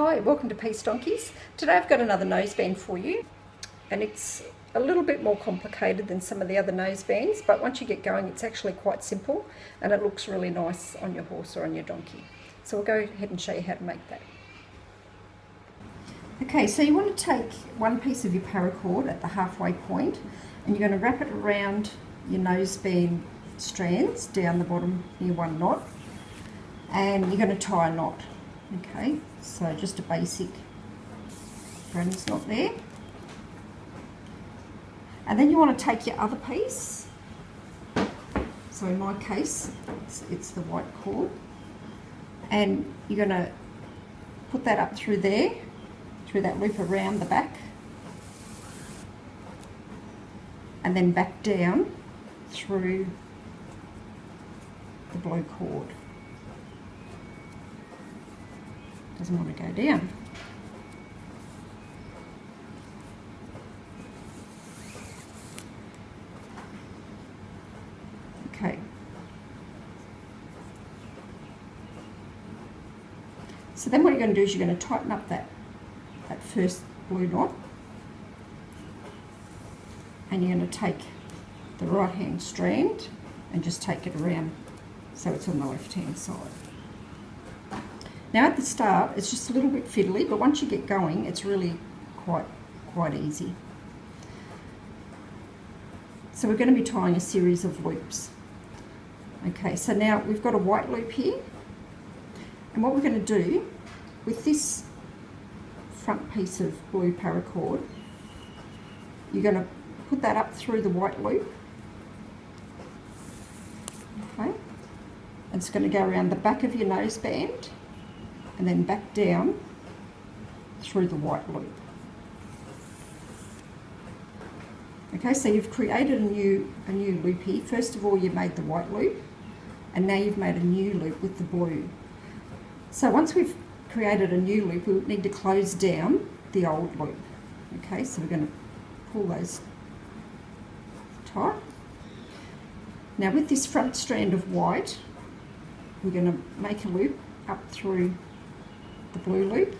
Hi, welcome to Peace Donkeys. Today I've got another noseband for you, and it's a little bit more complicated than some of the other nosebands, but once you get going it's actually quite simple and it looks really nice on your horse or on your donkey. So we'll go ahead and show you how to make that. Okay, so you want to take one piece of your paracord at the halfway point and you're going to wrap it around your noseband strands down the bottom near one knot, and you're going to tie a knot. Okay, so just a basic granny's knot there. And then you want to take your other piece, so in my case it's the white cord, and you're going to put that up through there, through that loop around the back, and then back down through the blue cord. Doesn't want to go down. Okay. So then what you're going to do is you're going to tighten up that first blue knot, and you're going to take the right hand strand and just take it around so it's on the left hand side. Now at the start it's just a little bit fiddly, but once you get going it's really quite easy. So we're going to be tying a series of loops. Okay, so now we've got a white loop here, and what we're going to do with this front piece of blue paracord, you're going to put that up through the white loop. Okay, and it's going to go around the back of your noseband and then back down through the white loop. Okay, so you've created a new loop here. First of all, you made the white loop, and now you've made a new loop with the blue. So once we've created a new loop, we need to close down the old loop. Okay, so we're going to pull those tight. Now with this front strand of white, we're going to make a loop up through the blue loop,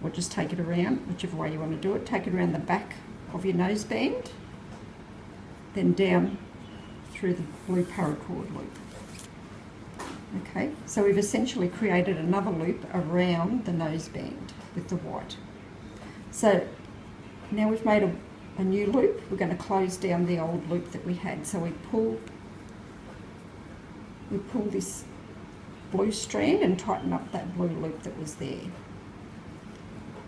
or just take it around, whichever way you want to do it. Take it around the back of your noseband, then down through the blue paracord loop. Okay, so we've essentially created another loop around the noseband with the white. So now we've made a new loop. We're going to close down the old loop that we had. So we pull this blue strand and tighten up that blue loop that was there.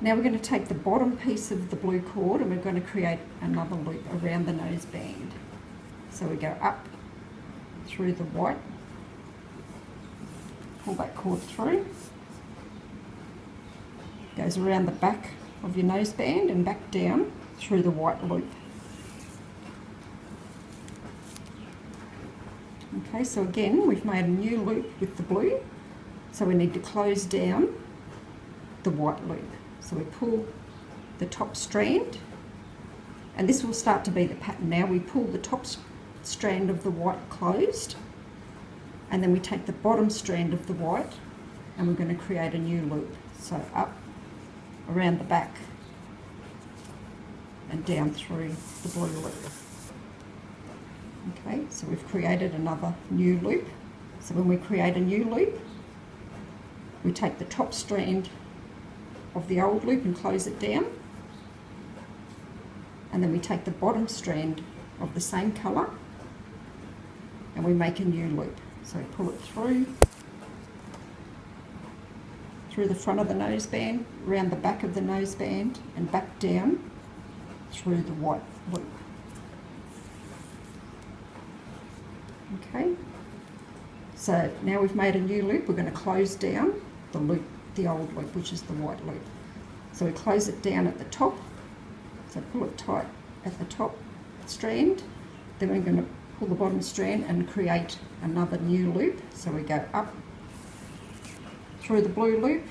Now we're going to take the bottom piece of the blue cord and we're going to create another loop around the noseband. So we go up through the white, pull that cord through, goes around the back of your noseband and back down through the white loop. Okay, so again we've made a new loop with the blue, so we need to close down the white loop. So we pull the top strand, and this will start to be the pattern now. We pull the top strand of the white closed, and then we take the bottom strand of the white and we're going to create a new loop. So up around the back and down through the blue loop. Okay, so we've created another new loop. So when we create a new loop, we take the top strand of the old loop and close it down, and then we take the bottom strand of the same colour and we make a new loop. So we pull it through the front of the noseband, around the back of the noseband and back down through the white loop. Okay, so now we've made a new loop. We're going to close down the loop, the old loop, which is the white loop. So we close it down at the top, so pull it tight at the top strand, then we're going to pull the bottom strand and create another new loop. So we go up through the blue loop,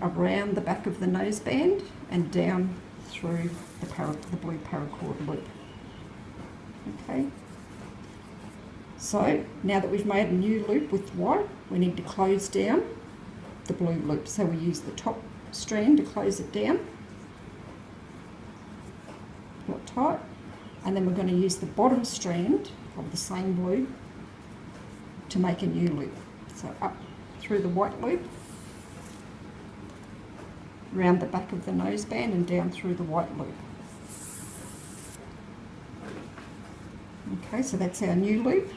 around the back of the noseband and down through the blue paracord loop. Okay. So now that we've made a new loop with white, we need to close down the blue loop. So we use the top strand to close it down, pull it tight, and then we're going to use the bottom strand of the same blue to make a new loop. So up through the white loop, round the back of the noseband and down through the white loop. Okay, so that's our new loop.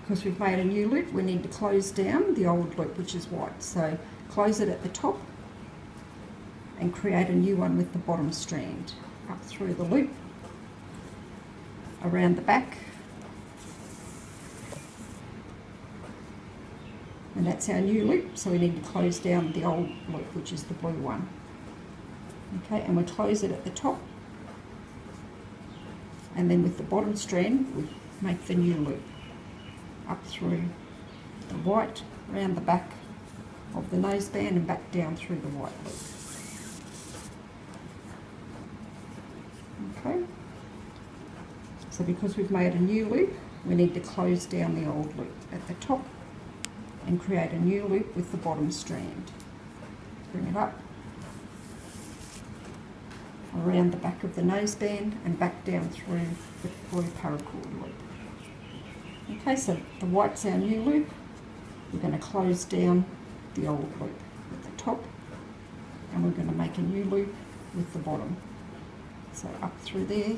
Because we've made a new loop, we need to close down the old loop, which is white. So close it at the top and create a new one with the bottom strand. Up through the loop, around the back, and that's our new loop. So we need to close down the old loop, which is the blue one. Okay, and we close it at the top, and then with the bottom strand we make the new loop up through the white, around the back of the noseband and back down through the white loop. Okay, so because we've made a new loop, we need to close down the old loop at the top and create a new loop with the bottom strand. Bring it up around the back of the noseband and back down through the blue paracord loop. Okay, so the white's our new loop. We're going to close down the old loop at the top and we're going to make a new loop with the bottom. So up through there,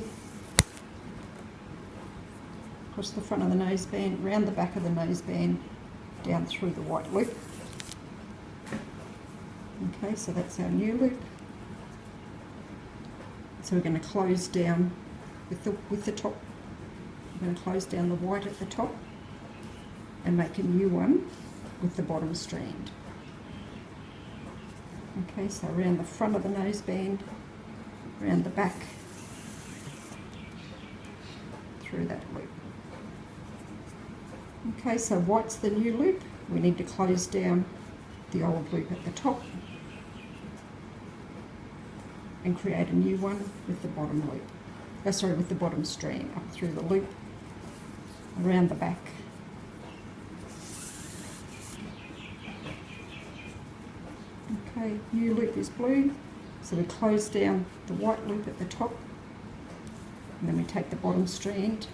across the front of the noseband, round the back of the noseband, down through the white loop. Okay, so that's our new loop. So we're going to close down with the top. We're going to close down the white at the top and make a new one with the bottom strand. Okay, so around the front of the noseband, around the back, through that loop. Okay, so white's the new loop. We need to close down the old loop at the top and create a new one with the bottom loop. With the bottom strand up through the loop, around the back. Okay, new loop is blue, so we close down the white loop at the top, and then we take the bottom strand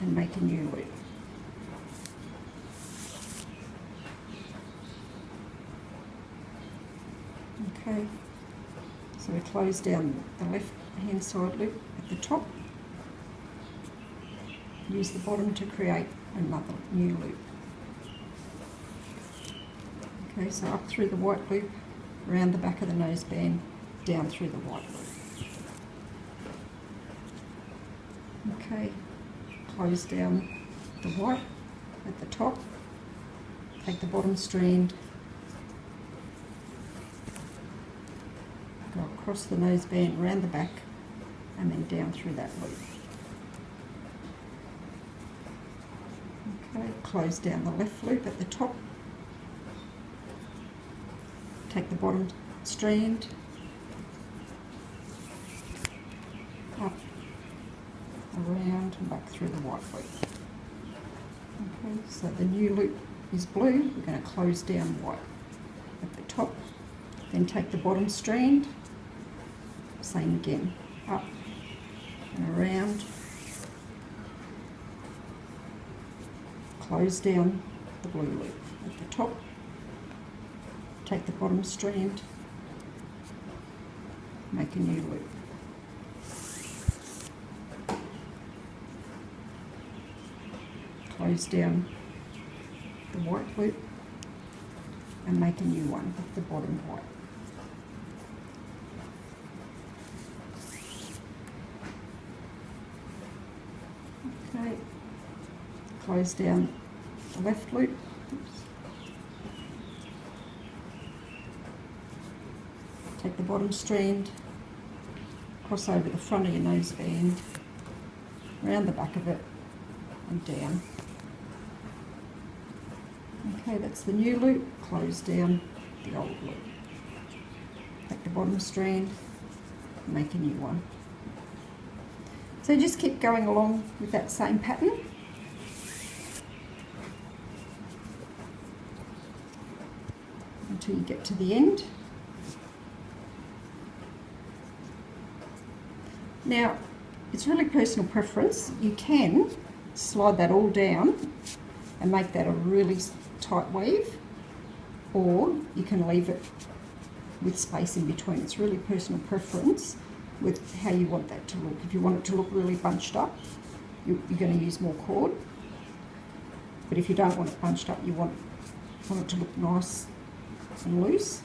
and make a new loop. Okay, so we close down the left hand side loop at the top, use the bottom to create another new loop. Okay, so up through the white loop, around the back of the noseband, down through the white loop. Okay, close down the white at the top, take the bottom strand, go across the noseband, around the back, and then down through that loop. Okay, close down the left loop at the top, take the bottom strand, up, around and back through the white loop. Okay, so the new loop is blue. We're going to close down white at the top, then take the bottom strand, same again, up and around, close down the blue loop at the top, take the bottom strand, make a new loop. Close down the white loop and make a new one with the bottom white. Okay, close down the left loop. Oops. Take the bottom strand, cross over the front of your noseband, around the back of it and down. Okay, that's the new loop. Close down the old loop. Take the bottom strand, make a new one. So just keep going along with that same pattern till you get to the end. Now, it's really personal preference. You can slide that all down and make that a really tight weave, or you can leave it with space in between. It's really personal preference with how you want that to look. If you want it to look really bunched up, you're going to use more cord. But if you don't want it bunched up, you want it to look nice and loose,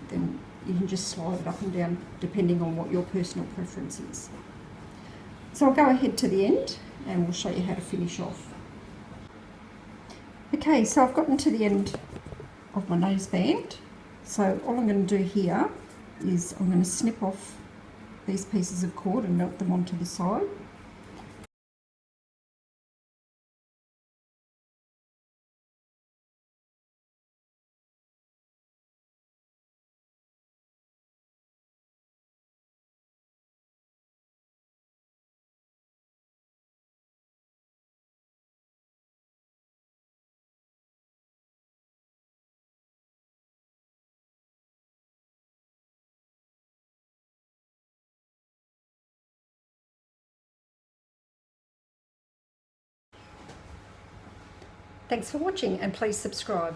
then you can just slide it up and down depending on what your personal preference is. So I'll go ahead to the end and we'll show you how to finish off. Okay, so I've gotten to the end of my noseband. So all I'm going to do here is I'm going to snip off these pieces of cord and melt them onto the side. Thanks for watching and please subscribe.